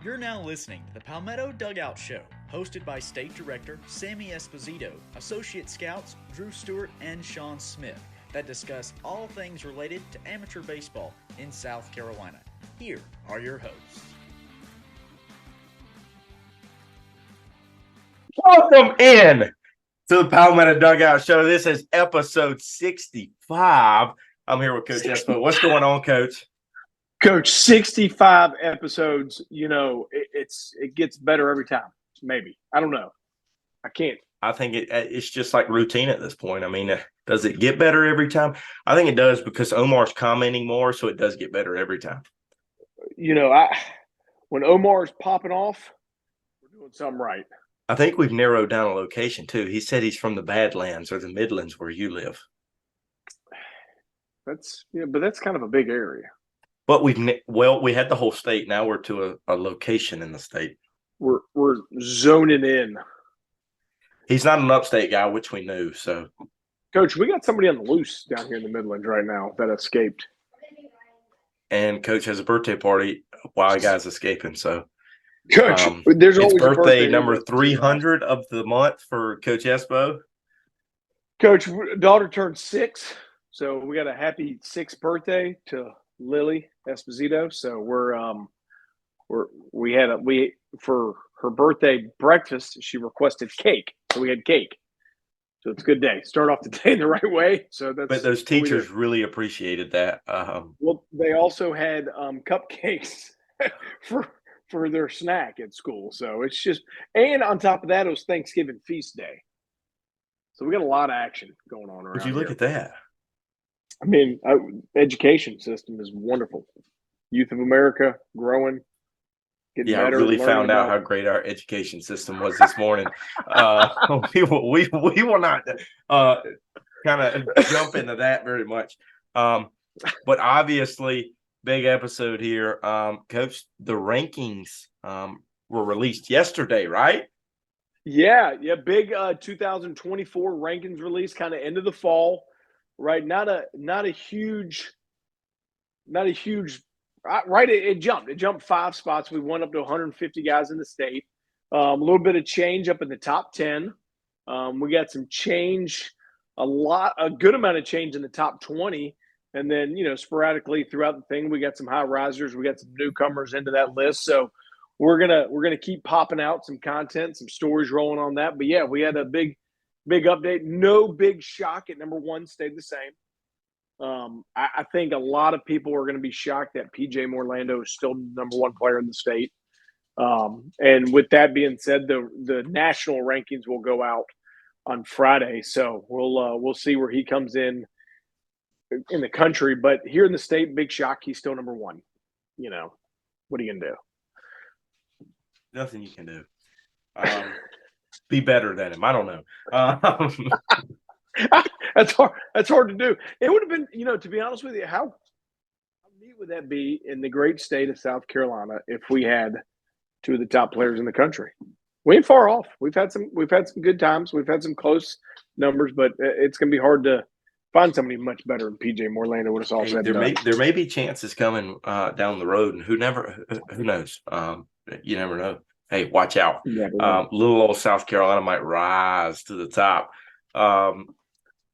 You're now listening to the Palmetto Dugout Show, hosted by State Director Sammy Esposito, Associate Scouts Drew Stewart and Sean Smith, that discuss all things related to amateur baseball in South Carolina. Here are your hosts. Welcome in to the Palmetto Dugout Show. This is episode 65. I'm here with Coach Espo. What's going on, Coach? Coach, 65 episodes, it gets better every time. Maybe. I don't know. I can't. I think it's just like routine at this point. I mean, does it get better every time? I think it does because Omar's commenting more, so it does get better every time. When Omar's popping off, we're doing something right. I think we've narrowed down a location, too. He said he's from the Badlands or the Midlands where you live. But that's kind of a big area. But we had the whole state. Now we're to a location in the state. We're zoning in. He's not an upstate guy, which we knew. So, Coach, we got somebody on the loose down here in the Midlands right now that escaped. And Coach has a birthday party while a guy's escaping. So, Coach, there's always birthday number 300 of the month for Coach Espo. Coach, daughter turned 6, so we got a happy 6th birthday to Lily Esposito. So for her birthday breakfast, she requested cake. So we had cake. So it's a good day. Start off the day in the right way. But those teachers really appreciated that. Well, they also had cupcakes for their snack at school. So it's just, and on top of that, it was Thanksgiving feast day. So we got a lot of action going on around Would you look here. at that? I mean, education system is wonderful. Youth of America growing, getting better. I really found out how great our education system was this morning. We will not kind of jump into that very much. But obviously, big episode here. Coach, the rankings were released yesterday, right? Yeah, big 2024 rankings release, kind of end of the fall. Right, not a huge. Right, it jumped 5 spots. We went up to 150 guys in the state. A little bit of change up in the top 10. We got some change, a good amount of change in the top 20, and then sporadically throughout the thing, we got some high risers. We got some newcomers into that list. So we're gonna keep popping out some content, some stories rolling on that. But yeah, we had a big update. No big shock at number 1, stayed the same. I think a lot of people are going to be shocked that PJ Morlando is still the number 1 player in the state. And with that being said, the national rankings will go out on Friday, so we'll see where he comes in the country. But here in the state, big shock, he's still number 1. What are you gonna do? Nothing you can do. Be better than him. I don't know. That's hard to do. It would have been, to be honest with you, how neat would that be in the great state of South Carolina if we had 2 of the top players in the country? We ain't far off. We've had some good times. We've had some close numbers, but it's going to be hard to find somebody much better than PJ Morlando when it's all said and done. There may be chances coming down the road, and who knows? You never know. Hey, watch out. Little old South Carolina might rise to the top.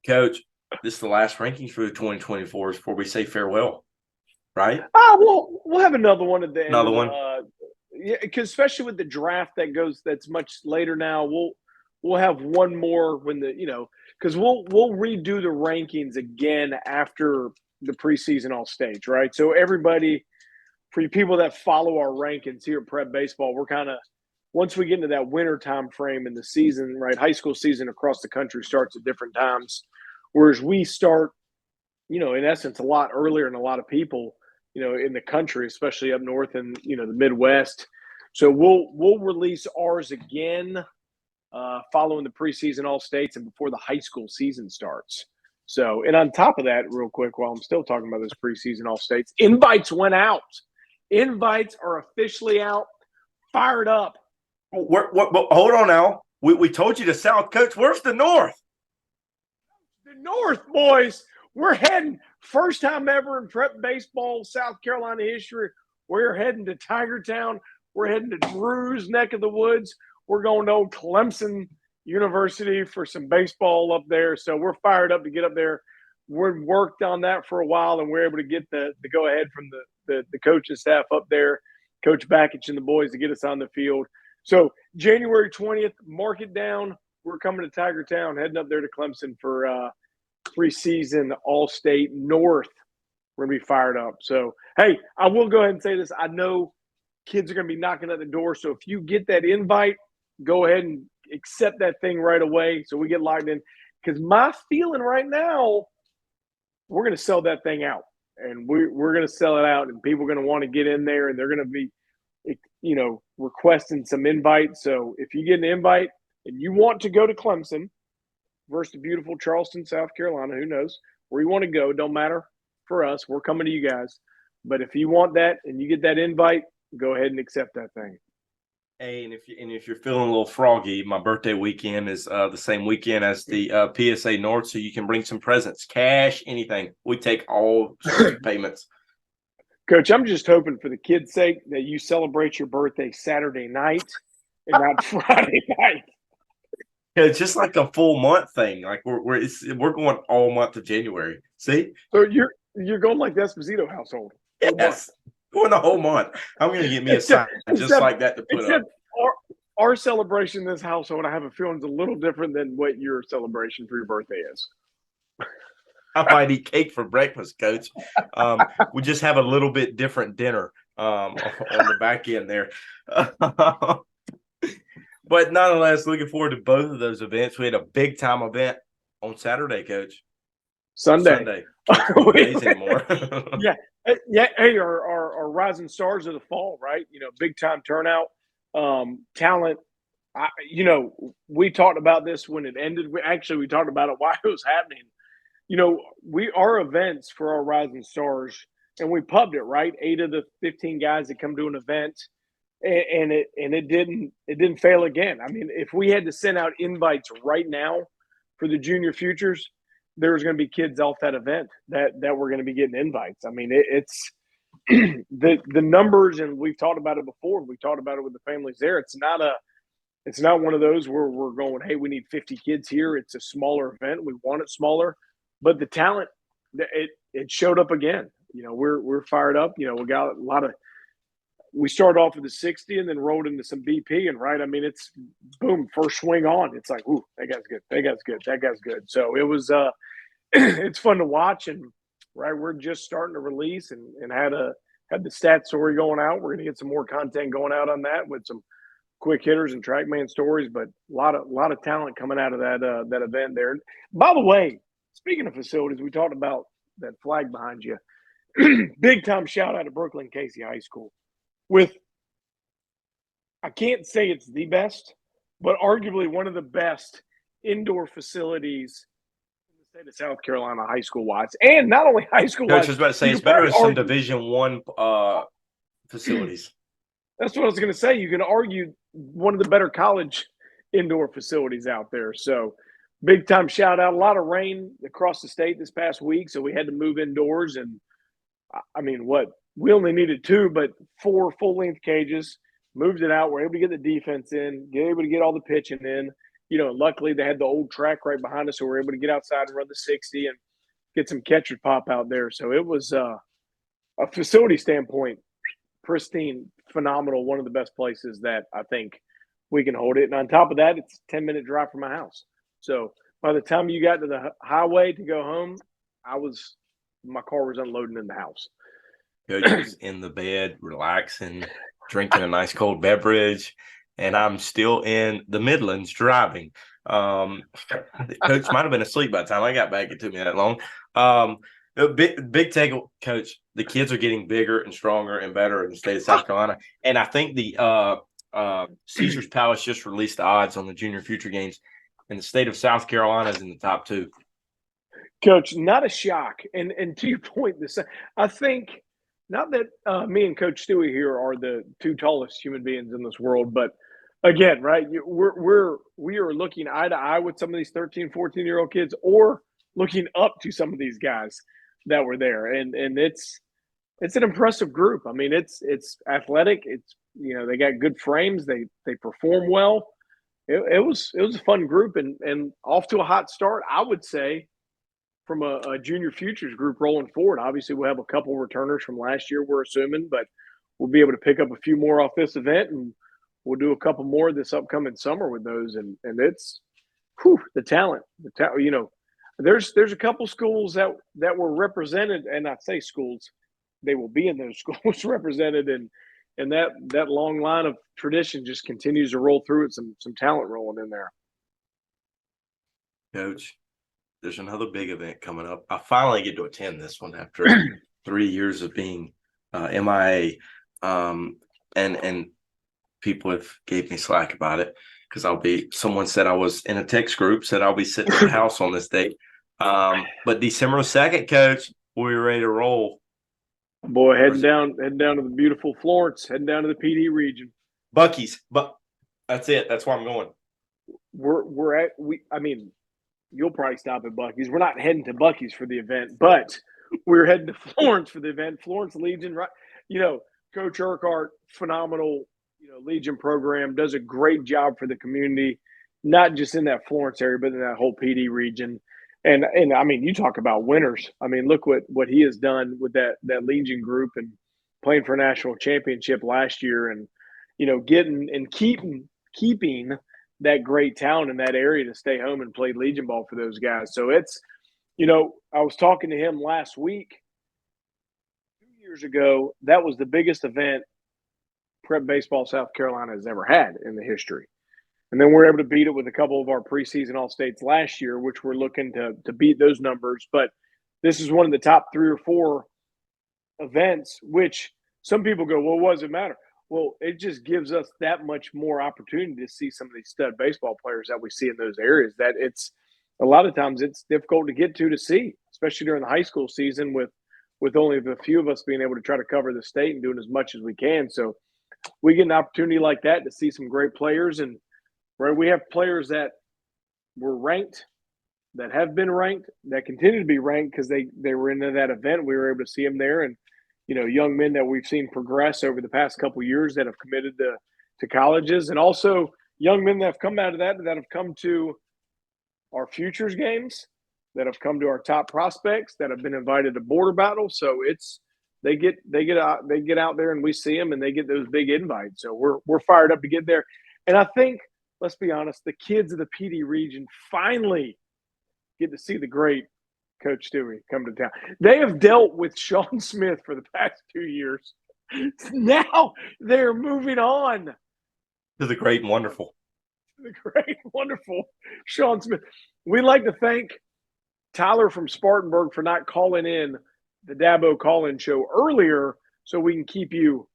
Coach, this is the last rankings for the 2024s before we say farewell, right? We'll have another one at the end. Another one? Yeah, because especially with the draft that's much later now, we'll have one more when because we'll redo the rankings again after the preseason all stage, right? So everybody, for you people that follow our rankings here at Prep Baseball, we're kind of, once we get into that winter time frame in the season, right? High school season across the country starts at different times, whereas we start, in essence, a lot earlier than a lot of people, in the country, especially up north and the Midwest. So we'll release ours again following the preseason all states and before the high school season starts. So, and on top of that, real quick, while I'm still talking about this preseason all states, invites went out. Invites are officially out, fired up. Hold on now. We told you the South, Coach. Where's the North? The North, boys. We're heading, first time ever in Prep Baseball South Carolina history, we're heading to Tigertown We're heading to Drew's neck of the woods. We're going to old Clemson University for some baseball up there. So we're fired up to get up there. We've worked on that for a while, and we're able to get the go-ahead from the coaching staff up there, Coach Bakich and the boys, to get us on the field. So January 20th, mark it down. We're coming to Tiger Town, heading up there to Clemson for preseason All-State North. We're going to be fired up. So, hey, I will go ahead and say this. I know kids are going to be knocking at the door. So if you get that invite, go ahead and accept that thing right away so we get locked in. Because my feeling right now, we're going to sell that thing out. And we're going to sell it out, and people are going to want to get in there, and they're going to be, requesting some invites. So if you get an invite and you want to go to Clemson versus the beautiful Charleston, South Carolina, who knows where you want to go, don't matter for us. We're coming to you guys. But if you want that and you get that invite, go ahead and accept that thing. Hey, and if you're feeling a little froggy, my birthday weekend is the same weekend as the PSA North, so you can bring some presents, cash, anything. We take all payments. Coach, I'm just hoping for the kids' sake that you celebrate your birthday Saturday night and not Friday night. Yeah, it's just like a full month thing. Like we're going all month of January. See? So you're going like the Esposito household. Yes. Going the whole month. I'm going to get me a sign just like that to put up. Our celebration in this household, I have a feeling, is a little different than what your celebration for your birthday is. I might eat cake for breakfast, Coach. We just have a little bit different dinner on the back end there. But nonetheless, looking forward to both of those events. We had a big time event on Saturday, Coach. Sunday. Can't days anymore. Yeah. Hey, our rising stars of the fall, right? Big time turnout, talent. We talked about this when it ended. We talked about it while it was happening. Our events for our rising stars, and we pubbed it, right? 8 of the 15 guys that come to an event, and it didn't fail again. I mean, if we had to send out invites right now for the junior futures, there's going to be kids off that event that were going to be getting invites. I mean, it's the numbers, and we've talked about it before. We talked about it with the families there. It's not one of those where we're going, hey, we need 50 kids here. It's a smaller event. We want it smaller, but the talent, it showed up again. We're fired up. We got a lot of. We started off with the 60 and then rolled into some BP, and right, I mean, it's boom, first swing on. It's like, ooh, that guy's good. That guy's good. That guy's good. So it was, it's fun to watch, and right, we're just starting to release and had the stat story going out. We're going to get some more content going out on that with some quick hitters and TrackMan stories, but a lot of talent coming out of that event there. By the way, speaking of facilities, we talked about that flag behind you. Big time shout out to Brooklyn Casey High School. I can't say it's the best, but arguably one of the best indoor facilities in the state of South Carolina, high school wise, and not only high school wise. Coach was about to say it's better than some Division I facilities. That's what I was going to say. You can argue one of the better college indoor facilities out there. So big time shout out. A lot of rain across the state this past week, so we had to move indoors. And I mean, we only needed 2, but 4 full-length cages. Moved it out. We're able to get the defense in, able to get all the pitching in. Luckily they had the old track right behind us, so we're able to get outside and run the 60 and get some catcher pop out there. So it was a facility standpoint, pristine, phenomenal, one of the best places that I think we can hold it. And on top of that, it's a 10-minute drive from my house. So by the time you got to the highway to go home, my car was unloading in the house. Coach was in the bed, relaxing, drinking a nice cold beverage, and I'm still in the Midlands driving. Coach might have been asleep by the time I got back. It took me that long. Big take, Coach. The kids are getting bigger and stronger and better in the state of South Carolina, and I think the Caesar's Palace just released the odds on the Junior Future Games, and the state of South Carolina is in the top 2. Coach, not a shock, and to your point, I think. Not that me and Coach Stewie here are the 2 tallest human beings in this world, but again, right, we are looking eye to eye with some of these 13, 14-year-old kids, or looking up to some of these guys that were there, and it's an impressive group. I mean, it's athletic, it's They got good frames. They perform well. It was a fun group and off to a hot start, I would say, from a junior futures group rolling forward. Obviously, we'll have a couple returners from last year, we're assuming, but we'll be able to pick up a few more off this event, and we'll do a couple more this upcoming summer with those. And it's the talent. There's a couple schools that were represented, and I say schools, they will be in those schools represented, and that long line of tradition just continues to roll through it. Some talent rolling in there. Coach, there's another big event coming up. I finally get to attend this one after 3 years of being MIA. And people have gave me slack about it because someone said I was in a text group, said I'll be sitting at the house on this date. But December 2nd, Coach, we're ready to roll. Boy, heading down to the beautiful Florence, heading down to the PD region. Buc-ee's, but that's it. That's where I'm going. You'll probably stop at Buc-ee's. We're not heading to Buc-ee's for the event, but we're heading to Florence for the event. Florence Legion, right? Coach Urquhart, phenomenal, Legion program, does a great job for the community, not just in that Florence area, but in that whole PD region. And I mean, you talk about winners. I mean, look what he has done with that Legion group and playing for a national championship last year, and getting and keeping that great talent in that area to stay home and play Legion ball for those guys. So it's, I was talking to him last week. 2 years ago, that was the biggest event prep baseball South Carolina has ever had in the history. And then we're able to beat it with a couple of our preseason All-States last year, which we're looking to beat those numbers. But this is one of the top 3 or 4 events, which some people go, well, what does it matter? Well, it just gives us that much more opportunity to see some of these stud baseball players that we see in those areas that it's a lot of times it's difficult to get to see, especially during the high school season with only the few of us being able to try to cover the state and doing as much as we can. So we get an opportunity like that to see some great players. And right, we have players that were ranked, that have been ranked, that continue to be ranked because they were into that event. We were able to see them there. And young men that we've seen progress over the past couple of years that have committed to colleges, and also young men that have come out of that have come to our futures games, that have come to our top prospects, that have been invited to border battles. So they get out there and we see them and they get those big invites. So we're fired up to get there. And I think, let's be honest, the kids of the PD region finally get to see the great Coach Stewie come to town. They have dealt with Sean Smith for the past 2 years. Now they're moving on To the great and wonderful. The great, wonderful Sean Smith. We'd like to thank Tyler from Spartanburg for not calling in the Dabo call-in show earlier, so we can keep you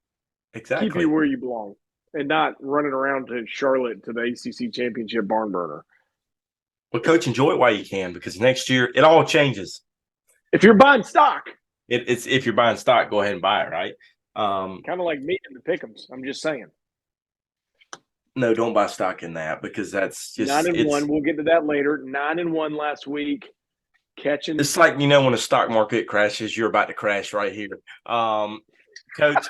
where you belong and not running around to Charlotte to the ACC championship barn burner. Well, Coach, enjoy it while you can, because next year it all changes. If you're buying stock, it's if you're buying stock, go ahead and buy it, right? Kind of like me in the pick'ems. I'm just saying. No, don't buy stock in that, because that's just 9-1. We'll get to that later. 9-1 last week. Catching. It's like, when the stock market crashes, you're about to crash right here. Coach,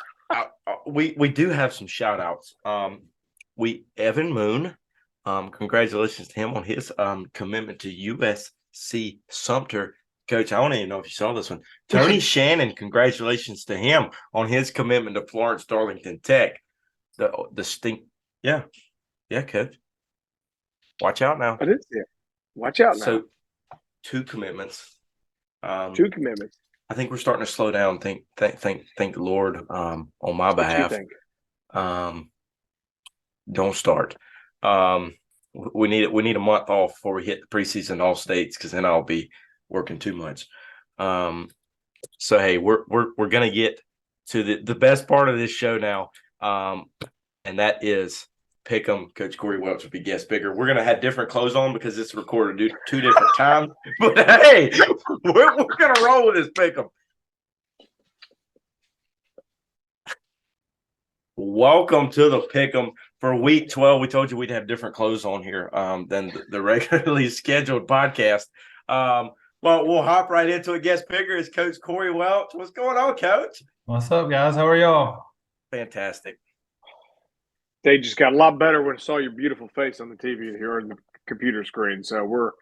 we do have some shout outs. Evan Moon, congratulations to him on his commitment to USC Sumter. Coach, I don't even know if you saw this one. Tony Shannon, congratulations to him on his commitment to Florence Darlington Tech. Yeah, Coach. Watch out now. I did see it. Watch out now. So 2 commitments. 2 commitments. I think we're starting to slow down. Thank the Lord on my behalf. Don't start. We need a month off before we hit the preseason all states, because then I'll be working too much. So hey, we're gonna get to the best part of this show now, and that is Pick'em. Coach Corey Welch will be guest picker. We're gonna have different clothes on because it's recorded 2 different times. But hey, we're gonna roll with this Pick'em. Welcome to the Pick'em for week 12. We told you we'd have different clothes on here than the regularly scheduled podcast. Well, we'll hop right into a guest picker. Is Coach Corey Welch. What's going on, Coach? What's up, guys? How are y'all? Fantastic. They just got a lot better when I saw your beautiful face on the TV here on the computer screen. So we're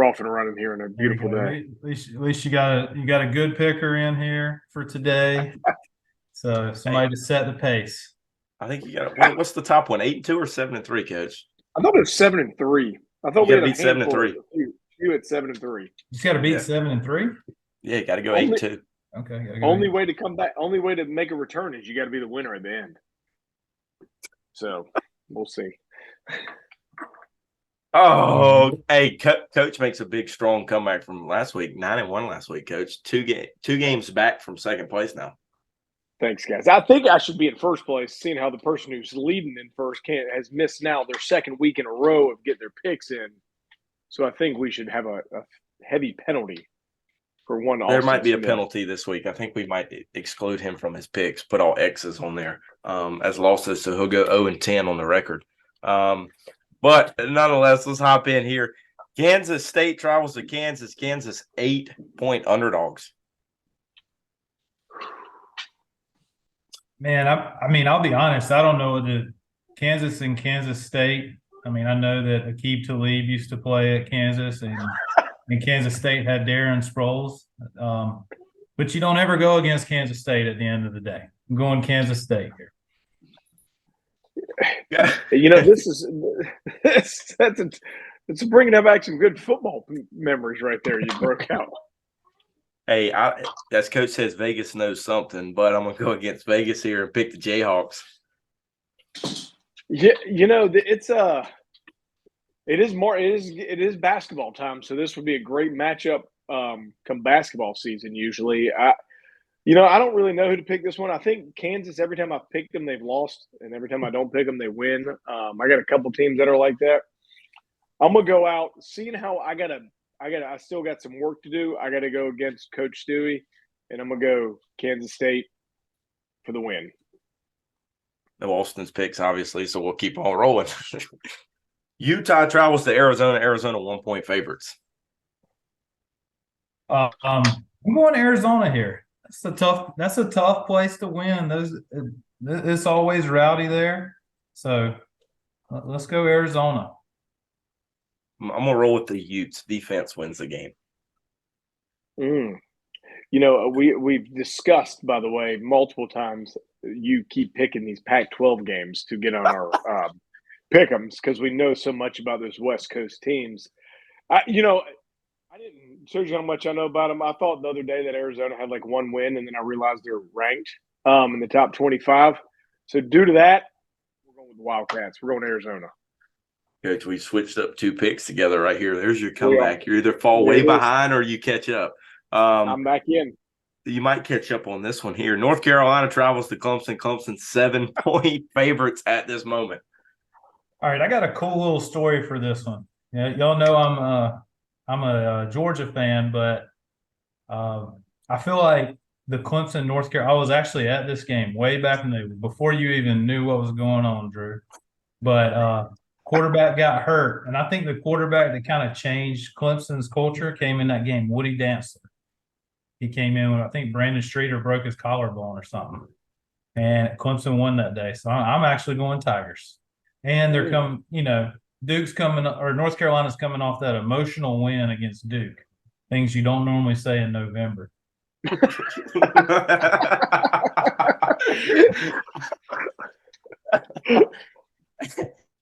off and running here on a beautiful day. At least you got a good picker in here for today. So somebody to set the pace. I think you got what's the top one? 8-2 or 7-3, Coach? I thought it was 7-3. I thought You we gotta had beat a handful 7-3. of you at 7-3. You got to beat Yeah. 7-3. Yeah, you got to go Only- 8-2. Okay. Only way to come back, only way to make a return is you got to be the winner at the end. So we'll see. Oh, hey, Coach makes a big, strong comeback from last week. 9-1 last week, Coach. Two games back from second place now. Thanks, guys. I think I should be in first place, seeing how the person who's leading in first has missed now their second week in a row of getting their picks in. So I think we should have a heavy penalty for one. There might be a penalty this week. I think we might exclude him from his picks, put all X's on there as losses, so he'll go 0-10 on the record. But nonetheless, let's hop in here. Kansas State travels to Kansas. Kansas 8-point underdogs. Man, I mean, I'll be honest. I don't know the Kansas and Kansas State. I mean, I know that Aqib Talib used to play at Kansas, and Kansas State had Darren Sproles. But you don't ever go against Kansas State at the end of the day. I'm going Kansas State here. You know, this is it's bringing back some good football memories right there. You broke out. Hey, as Coach says, Vegas knows something, but I'm gonna go against Vegas here and pick the Jayhawks. Yeah, you know, it is basketball time, so this would be a great matchup come basketball season. Usually, I don't really know who to pick this one. I think Kansas. Every time I've picked them, they've lost, and every time I don't pick them, they win. I got a couple teams that are like that. I'm gonna go out, seeing how I still got some work to do. I got to go against Coach Stewie, and I'm gonna go Kansas State for the win. No Austin's picks, obviously, so we'll keep on rolling. Utah travels to Arizona. Arizona 1-point favorites. I'm going Arizona here. That's a tough place to win. It's always rowdy there. So let's go Arizona. I'm gonna roll with the Utes. Defense wins the game. You know, we've discussed, by the way, multiple times. You keep picking these Pac-12 games to get on our pick'ems because we know so much about those West Coast teams. I didn't show you how much I know about them. I thought the other day that Arizona had like one win, and then I realized they're ranked in the top 25. So due to that, we're going with the Wildcats. We're going to Arizona. Coach, we switched up two picks together right here. There's your comeback. You either fall way behind or you catch up. I'm back in. You might catch up on this one here. North Carolina travels to Clemson. Clemson 7-point favorites at this moment. All right, I got a cool little story for this one. Yeah, y'all know I'm a Georgia fan, but I feel like the Clemson North Carolina. I was actually at this game way back before you even knew what was going on, Drew. But quarterback got hurt, and I think the quarterback that kind of changed Clemson's culture came in that game. Woody Dantzler. He came in when I think Brandon Streeter broke his collarbone or something, and Clemson won that day. So I'm actually going Tigers. And they're coming, Duke's coming, or North Carolina's coming off that emotional win against Duke. Things you don't normally say in November.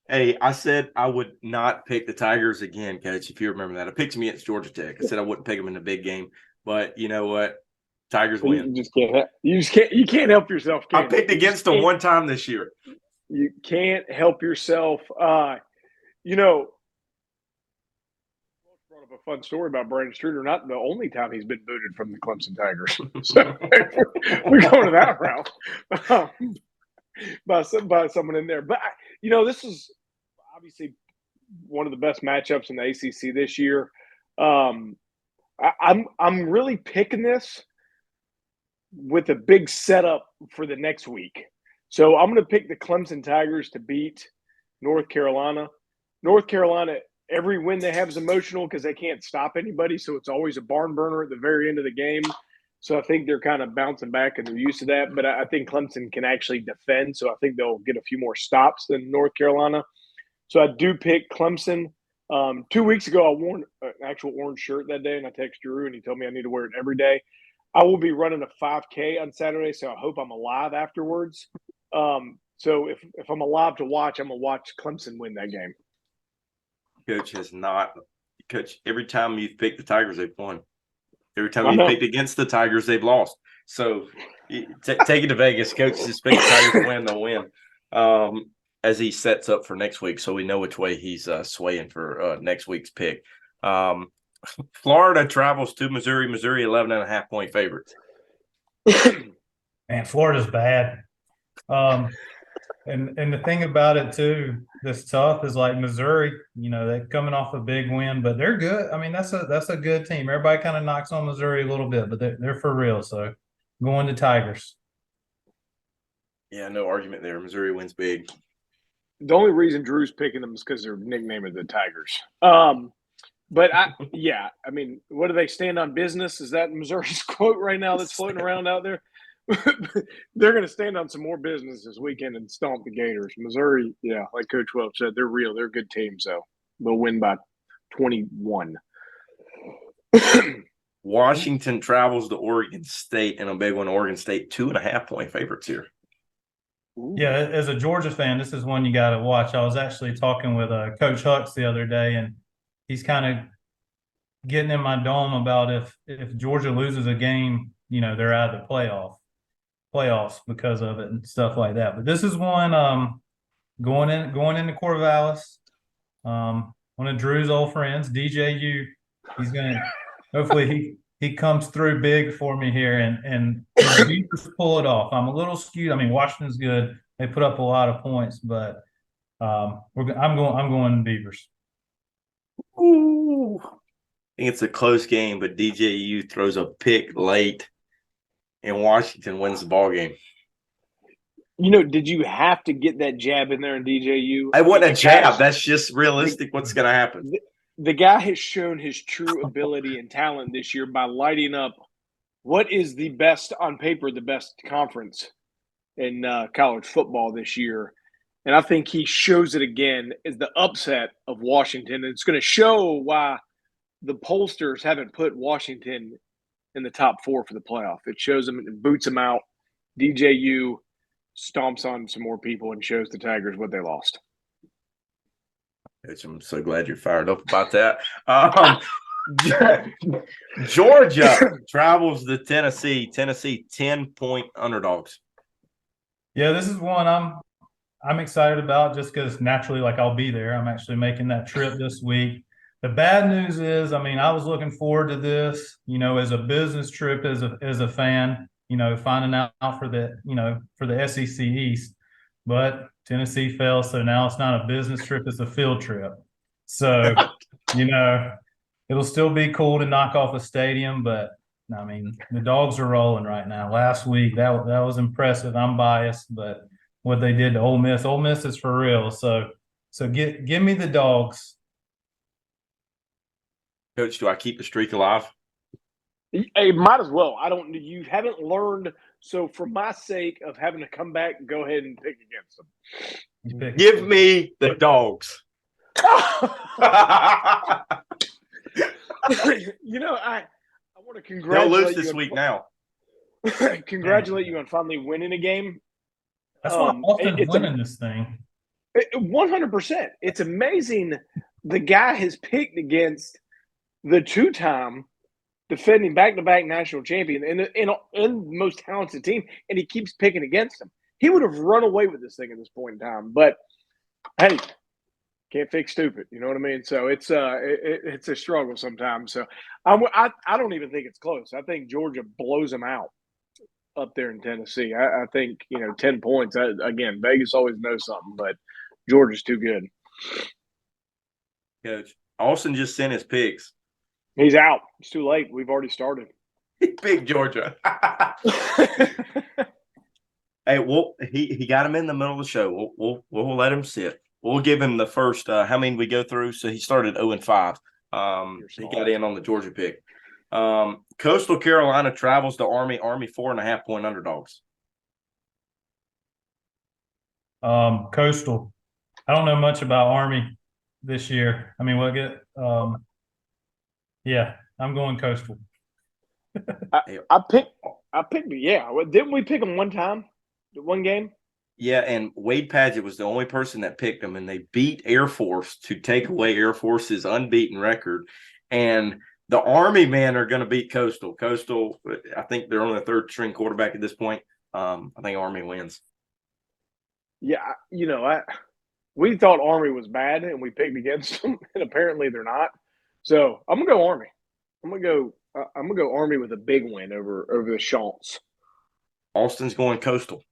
Hey, I said I would not pick the Tigers again, Coach, if you remember that. I picked them against Georgia Tech. I said I wouldn't pick them in the big game. But you know what? Tigers win. You can't help yourself. I picked against them one time this year. You can't help yourself. Brought up a fun story about Brandon Streeter. Not the only time he's been booted from the Clemson Tigers. So we're going to that route by someone in there. But this is obviously one of the best matchups in the ACC this year. I'm really picking this with a big setup for the next week. So I'm going to pick the Clemson Tigers to beat North Carolina. North Carolina, every win they have is emotional because they can't stop anybody. So it's always a barn burner at the very end of the game. So I think they're kind of bouncing back and they're used to that. But I think Clemson can actually defend. So I think they'll get a few more stops than North Carolina. So I do pick Clemson. 2 weeks ago, I wore an actual orange shirt that day, and I texted Drew, and he told me I need to wear it every day. I will be running a 5K on Saturday, so I hope I'm alive afterwards. So if I'm alive to watch, I'm going to watch Clemson win that game. Coach has not – Coach, every time you've picked the Tigers, they've won. Every time you've picked against the Tigers, they've lost. So take it to Vegas. Coach just picked the Tigers to win, they'll win. As he sets up for next week, so we know which way he's swaying for next week's pick. Florida travels to Missouri. Missouri 11.5-point favorites. Man, Florida's bad. And the thing about it too, that's tough is like Missouri. They're coming off a big win, but they're good. I mean, that's a good team. Everybody kind of knocks on Missouri a little bit, but they're for real. So going to Tigers. Yeah, no argument there. Missouri wins big. The only reason Drew's picking them is because their nickname is the Tigers. But I mean, what do they stand on business? Is that Missouri's quote right now that's floating around out there? They're going to stand on some more business this weekend and stomp the Gators. Missouri, yeah, like Coach Welch said, they're real. They're a good team, so they'll win by 21. Washington travels to Oregon State, and a big one. Oregon State 2.5-point favorites here. Yeah, as a Georgia fan, this is one you got to watch. I was actually talking with Coach Hux the other day, and he's kind of getting in my dome about if Georgia loses a game, they're out of the playoffs because of it and stuff like that. But this is one going into Corvallis. One of Drew's old friends, DJU. He's gonna hopefully he comes through big for me here and the Beavers pull it off. I'm a little skewed. I mean, Washington's good. They put up a lot of points, but I'm going Beavers. Ooh. I think it's a close game, but DJU throws a pick late, and Washington wins the ball game. Did you have to get that jab in there in DJU? I wasn't a jab. That's just realistic what's going to happen. The guy has shown his true ability and talent this year by lighting up what is the best on paper, the best conference in college football this year. And I think he shows it again as the upset of Washington. And it's going to show why the pollsters haven't put Washington in the top 4 for the playoff. It shows them and boots them out. DJU stomps on some more people and shows the Tigers what they lost. I'm so glad you're fired up about that. Georgia travels to Tennessee. Tennessee 10-point underdogs. Yeah, this is one I'm excited about just because naturally, like I'll be there. I'm actually making that trip this week. The bad news is, I mean, I was looking forward to this, as a business trip, as a fan, finding out for the SEC East. But Tennessee fell, so now it's not a business trip, it's a field trip. So, it'll still be cool to knock off a stadium, but I mean, the dogs are rolling right now. Last week, that was impressive. I'm biased, but what they did to Ole Miss is for real. So give me the dogs. Coach, do I keep the streak alive? Hey, might as well. You haven't learned. So for my sake of having to come back, go ahead and pick against them. Give me the dogs. I want to congratulate They'll lose you this week now. Congratulate you on finally winning a game. That's why I'm often winning this thing. 100%. It's amazing. The guy has picked against the 2-time defending back-to-back national champion and most talented team, and he keeps picking against him. He would have run away with this thing at this point in time. But, hey, can't fix stupid. You know what I mean? So it's a struggle sometimes. So I don't even think it's close. I think Georgia blows them out up there in Tennessee. I think, 10 points. Again, Vegas always knows something, but Georgia's too good. Coach, Austin just sent his picks. He's out. It's too late. We've already started. Big Georgia. Hey, he got him in the middle of the show. We'll let him sit. We'll give him the first. How many we go through? So he started 0-5. He got in on the Georgia pick. Coastal Carolina travels to Army. Army 4.5-point underdogs. Coastal. I don't know much about Army this year. I mean, yeah, I'm going Coastal. I picked. Yeah, didn't we pick them one time? One game. Yeah, and Wade Padgett was the only person that picked them, and they beat Air Force to take away Air Force's unbeaten record. And the Army men are going to beat Coastal. Coastal, I think they're only a third-string quarterback at this point. I think Army wins. Yeah, we thought Army was bad, and we picked against them, and apparently they're not. So I'm gonna go Army. I'm gonna go Army with a big win over the Chants. Austin's going Coastal.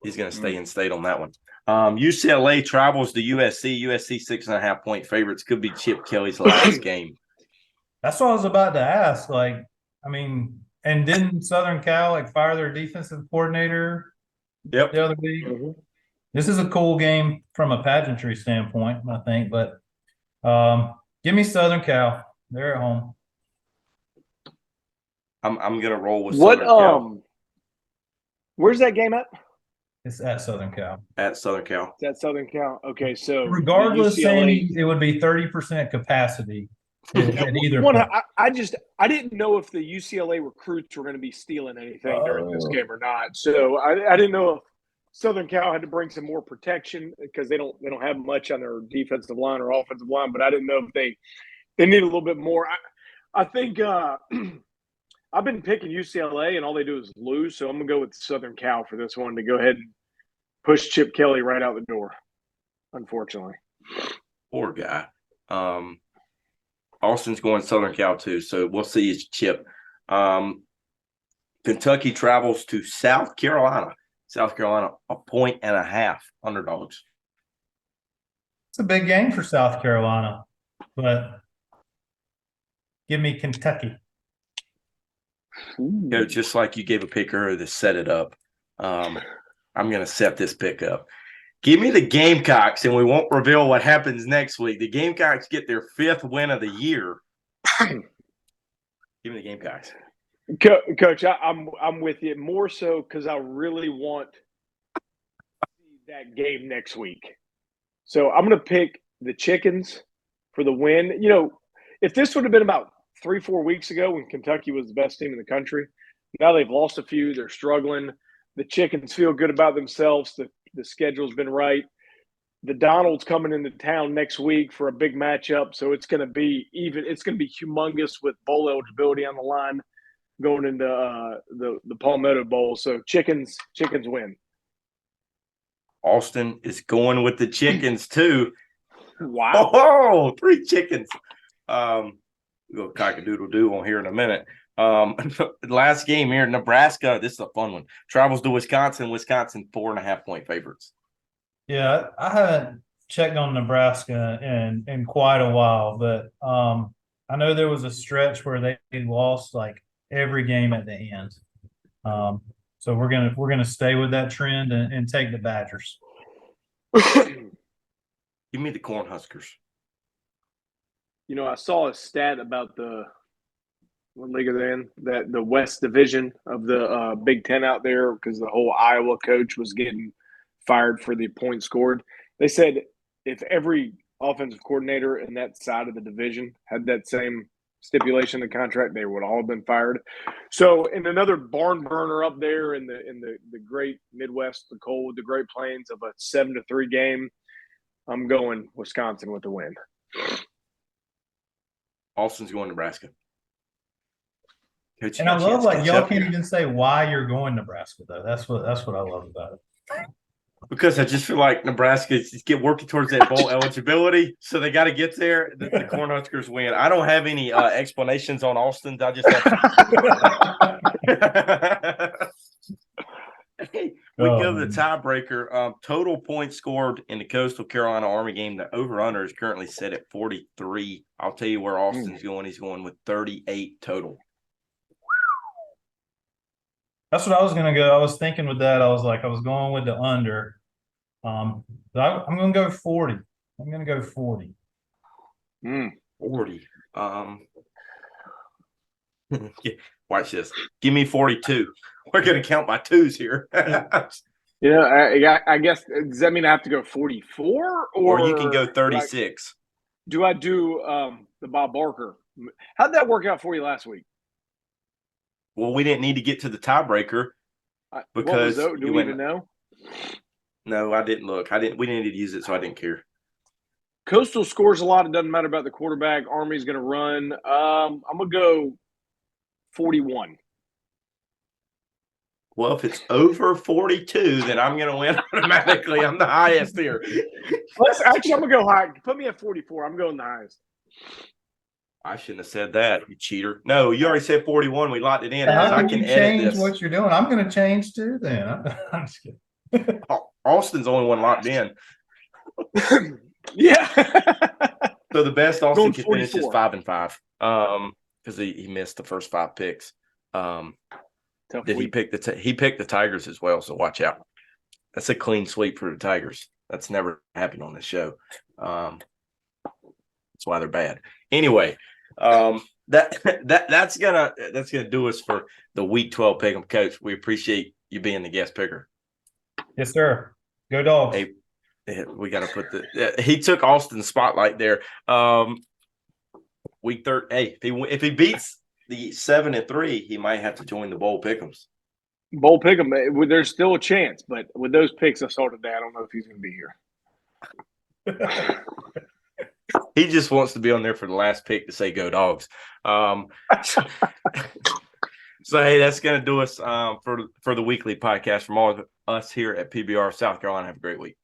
He's going to stay in state on that one. UCLA travels to USC. USC 6.5-point favorites. Could be Chip Kelly's last game. That's what I was about to ask. And didn't Southern Cal fire their defensive coordinator the other week? Mm-hmm. This is a cool game from a pageantry standpoint, I think. But give me Southern Cal. They're at home. I'm going to roll with Southern Cal. Where's that game at? It's at Southern Cal. At Southern Cal. It's at Southern Cal. Okay, so regardless, Sammy, it would be 30% capacity at either point. I didn't know if the UCLA recruits were going to be stealing anything during this game or not. So I didn't know if Southern Cal had to bring some more protection because they don't have much on their defensive line or offensive line. But I didn't know if they need a little bit more. I think I've been picking UCLA, and all they do is lose. So I'm going to go with Southern Cal for this one to go ahead and push Chip Kelly right out the door, unfortunately. Poor guy. Austin's going Southern Cal too, so we'll see his Chip. Kentucky travels to South Carolina. South Carolina, 1.5 underdogs. It's a big game for South Carolina, but give me Kentucky. Just like you gave a pick earlier to set it up, I'm going to set this pick up. Give me the Gamecocks, and we won't reveal what happens next week. The Gamecocks get their 5th win of the year. Give me the Gamecocks. Coach, I'm with you more so because I really want to see that game next week. So I'm going to pick the Chickens for the win. If this would have been about 3-4 weeks ago when Kentucky was the best team in the country, now they've lost a few. They're struggling. The Chickens feel good about themselves. The schedule's been right. The Donald's coming into town next week for a big matchup, so it's going to be even. It's going to be humongous with bowl eligibility on the line going into the Palmetto Bowl. So Chickens win. Austin is going with the Chickens too. Wow! Oh, 3 chickens. We'll go cock-a-doodle-doo on here in a minute. Last game here, Nebraska. This is a fun one. Travels to Wisconsin. Wisconsin 4.5-point favorites. Yeah, I haven't checked on Nebraska in quite a while, but I know there was a stretch where they lost every game at the end. So we're gonna stay with that trend and take the Badgers. Give me the Cornhuskers. I saw a stat about what league are they in? That the West Division of the Big Ten out there, because the whole Iowa coach was getting fired for the points scored. They said if every offensive coordinator in that side of the division had that same stipulation in the contract, they would all have been fired. So in another barn burner up there in the great Midwest, the Great Plains of a 7-3 game, I'm going Wisconsin with the win. Austin's going Nebraska. Coach, and I love y'all can't even say why you're going Nebraska though. That's what I love about it. Because I just feel like Nebraska is working towards that bowl eligibility, so they got to get there. The Cornhuskers win. I don't have any explanations on Austin. I just have Hey, we go to the tiebreaker. Total points scored in the Coastal Carolina Army game. The over-under is currently set at 43. I'll tell you where Austin's going. He's going with 38 total. That's what I was going to go. I was thinking with that. I was going with the under. I'm going to go 40. I'm going to go 40. 40. Watch this. Give me 42. We're going to count by twos here. You know, I guess, does that mean I have to go 44? Or you can go 36. Do I do the Bob Barker? How'd that work out for you last week? Well, we didn't need to get to the tiebreaker because do we even know? No, I didn't look. We didn't need to use it, so I didn't care. Coastal scores a lot. It doesn't matter about the quarterback. Army's going to run. I'm going to go 41. Well, if it's over 42, then I'm going to win automatically. I'm the highest here. Actually, I'm going to go high. Put me at 44. I'm going the highest. I shouldn't have said that, you cheater. No, you already said 41. We locked it in. How I can can you edit change this. what you're doing? I'm going to change too then. I'm just kidding. Austin's the only one locked in. Yeah. So the best Austin can finish is 44. 5-5. Because he missed the first 5 picks. Did he pick he picked the Tigers as well, so watch out. That's a clean sweep for the Tigers. That's never happened on this show. That's why they're bad. Anyway, that's gonna do us for the Week 12 Pick'em. Coach, we appreciate you being the guest picker. Yes, sir. Go Dogs. Hey, we got to put he took Austin's spotlight there. Week 3. Hey, if he beats the 7-3, he might have to join the Bowl Pick'ems. Bowl Pick'em. There's still a chance, but with those picks I saw today, I don't know if he's going to be here. He just wants to be on there for the last pick to say "Go Dogs." So hey, that's going to do us for the weekly podcast from all of us here at PBR South Carolina. Have a great week.